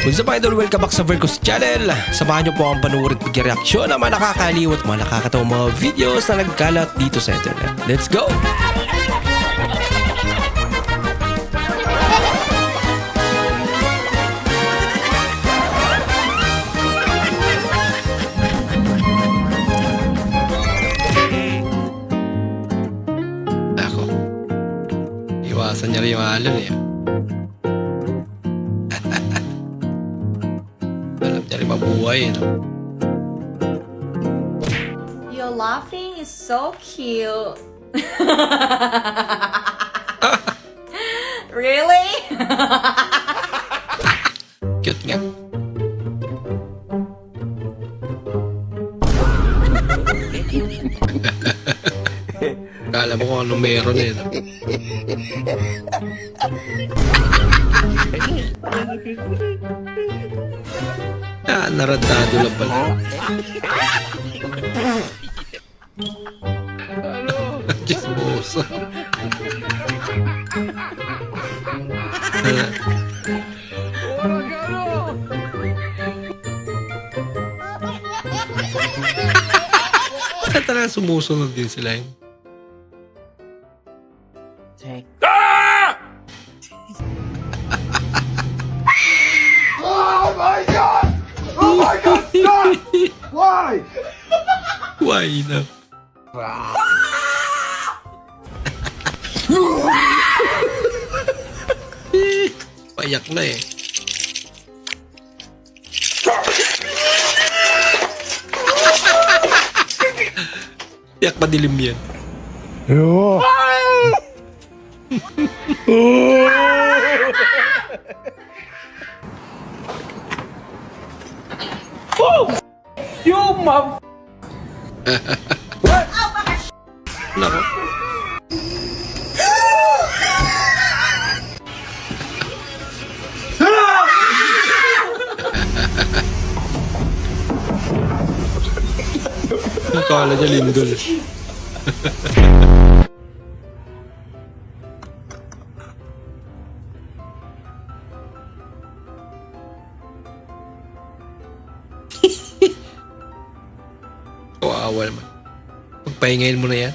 What's up idol? Welcome back sa Vercos Channel. Samahan niyo po ang panuorin at reaksyon ng mga nakakaliw at mga nakakatawang mga videos na nagkalat dito sa internet. Let's go! Ako. Iwasan niya rin yung alon eh. Mabuhay, no? Your laughing is so cute. Really? Cute nga. Kala mo kung ano meron eh, no? Naradado lang pala. Chismoso. Talagang sumusunod din sila yun. Oh my God! Oh my God! Stop! Why? Why na? Payak na eh. Tiyak madilim yan. You mother... Nako. Akala niya lindol. Kawawa naman. Pagpahingayin mo na yan.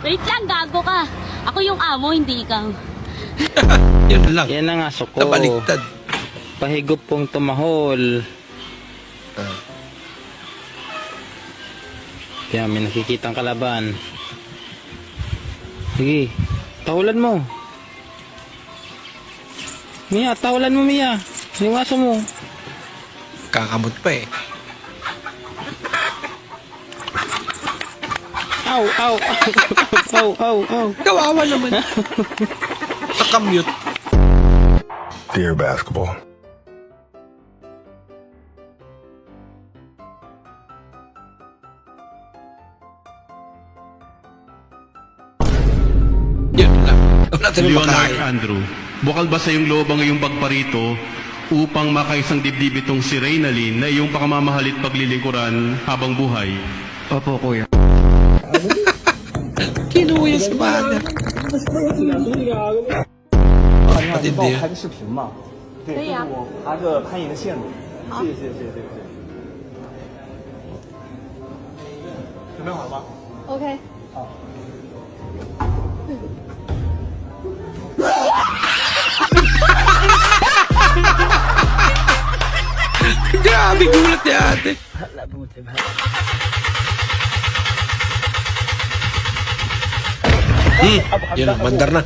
Wait lang, gago ka. Ako yung amo, hindi ikaw. Yan lang. Yan ang aso ko. Nabaliktad. Pahigop pong tumahol. Kaya may nakikitang kalaban. Sige, tahulan mo. Mia, tahulan mo Mia. Yung aso mo. Kakamot pa eh. Aw, aw, aw, aw, aw. Kawawa naman. Nakamute. Dear basketball. Yun lang. Wala tayo Leonard makain. Andrew, bukal ba sa iyong loob ang iyong pagparito upang makaisang dibdib itong si Reynalyn na iyong pakamamahalit paglilingkuran habang buhay? Opo, kuya. Kinuha sa bata. Patindi yun. 拍个视频嘛？对，可以啊我爬个攀岩线路。谢谢谢谢谢谢。准备好了吗？ Okay. Grabe gulat ni ate. Yun, mandar na.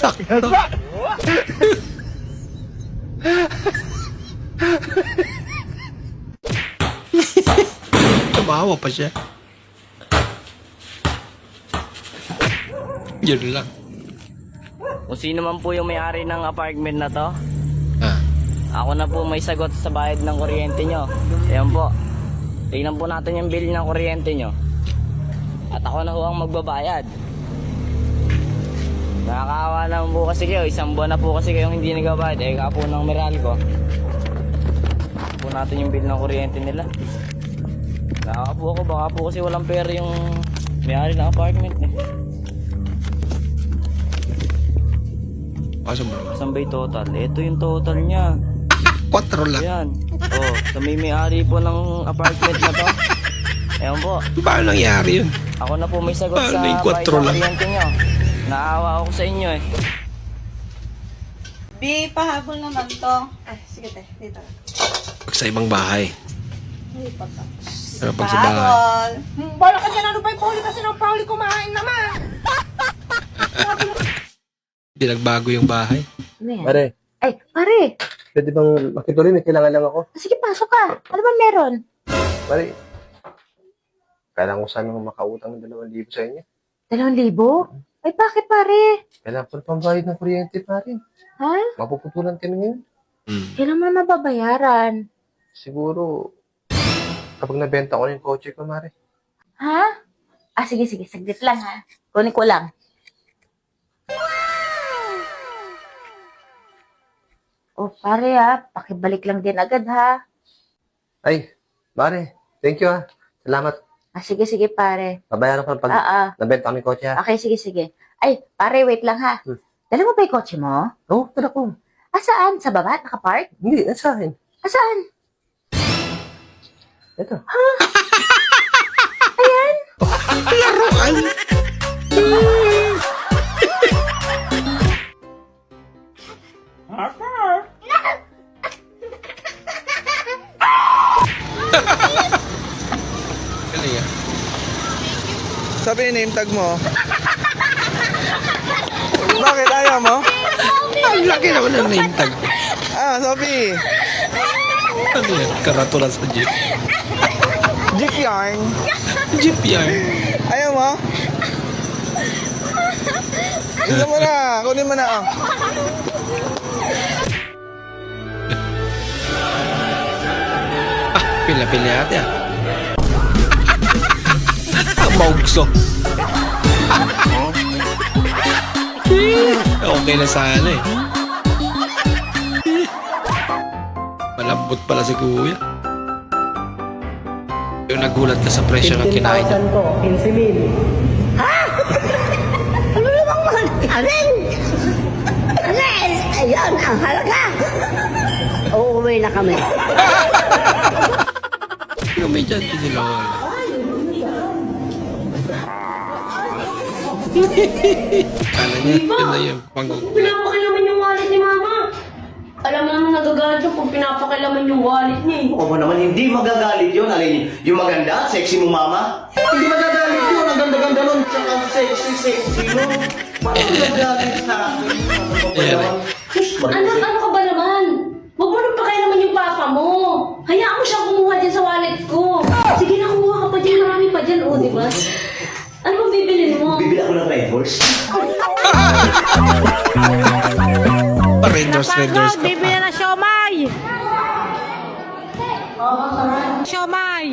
Sakto. Tumawa pa siya. Yun lang. Kung sino man po yung may-ari ng apartment na to, Ah. ako na po may sagot sa bayad ng kuryente nyo. Ayan po. Tingnan po natin yung bill ng kuryente nyo. At ako na ho ang magbabayad. Nakakaawa naman po kasi kayo. Isang buwan na po kasi kayong hindi nagbabayad. Eh, po ng Meralco. Po natin yung bill ng kuryente nila. Nakaka po ako. Baka po kasi walang pera yung may-ari ng apartment eh. Asa mo? Saan ba yung total? Ito yung total niya. 4 lang. Ayan. Oh, sa may-ari po ng apartment na to. Ayan po. Paano nangyari yun? Ako na po may sagot Paano sa yung 4 bayad ng lang? kuryente nyo. Naawa ako sa inyo eh. B, pahabol naman to. Ay, sige te, dito. Pag sa ibang bahay. Pero pag sa bahay. Pahabol. Bala ka dyan, ano ba yung pauli kasi ng pauli kumain naman? Hindi nagbago yung bahay. Pare, Ay, pare. pwede bang makituloy? May kailangan lang ako. Sige, pasok ka. Ano ba meron? Pare, kailangan ko sana makautang ng 2,000 sa inyo. 2,000? Ay, bakit pare? Kailangan ko na pambayad ng kuryente, pare. Ha? Mapuputulan kami ngayon. Kailan mo na mababayaran? Siguro, kapag nabenta ko na yung kotse ko, Mare. Ha? Ah, sige, saglit lang ha. Kunin ko lang. Oh, pare ha, pakibalik lang din agad ha. Ay, Mare, thank you ha. Salamat. Ah, sige, pare. Babayaran ko na pag nabenta kami yung kotse ha. Okay, sige. Ay, pare, wait lang ha. Dala mo ba yung kotse mo? Oo, tala ko. Ah, saan? Sa baba? Nakapark? Hindi, sa akin. Ah, saan? Ito. Laruan! Galing ah. Sabi yung name tag mo. Bakit ayaw mo? Ang laki naman ng name tag. Ah, sabi. Ano yan? Karatula sa jeep. Jeep yarn. Jeep yarn. Ayaw mo? Isa mo na. Kunin mo na. Oh. Pila-pila yata yan. Ang maugso. Okay na sana eh. Malambot pala si kuya. Yung nagulat ka sa presyo ng kinain niya. ko, 15,000. Ano namang mahal? Amen! Amen! Ayun, ang halaga! Uuwi na kami. Yung may dyan din sila wala. Kala niya, yun na yung panggugulat. Pinapakilaman yung wallet ni Mama. Alam mo naman nagagalit yung kung pinapakilaman yung wallet niya eh. Ako naman, hindi magagalit yun. Alin, yung maganda, sexy mo mama. Hindi magagalit yun. Ang ganda-ganda nun. Tsaka sexy no? Parang magagalit sa akin. Ayan eh. Anak, ano ka ba naman? Huwag mo nang pakialaman yung papa mo. Hayaan mo siyang kumuha dyan sa wallet ko. Sige na, kumuha ka pa dyan. Marami pa dyan, o, di ba? Ano ba bibilin mo? Bibili ako ng Red Horse. Pa-renders ka Bibili pa. na siomay! Siomay!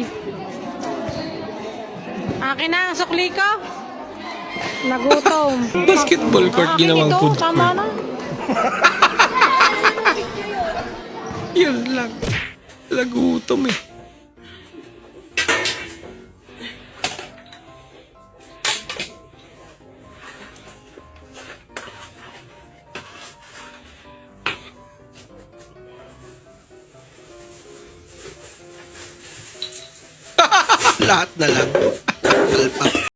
Akin na ang sukli ko. Nagutom. Basketball court, ginawang food Tama court. na. Yun lang. Lagutom eh. Lahat na lang. Alpap.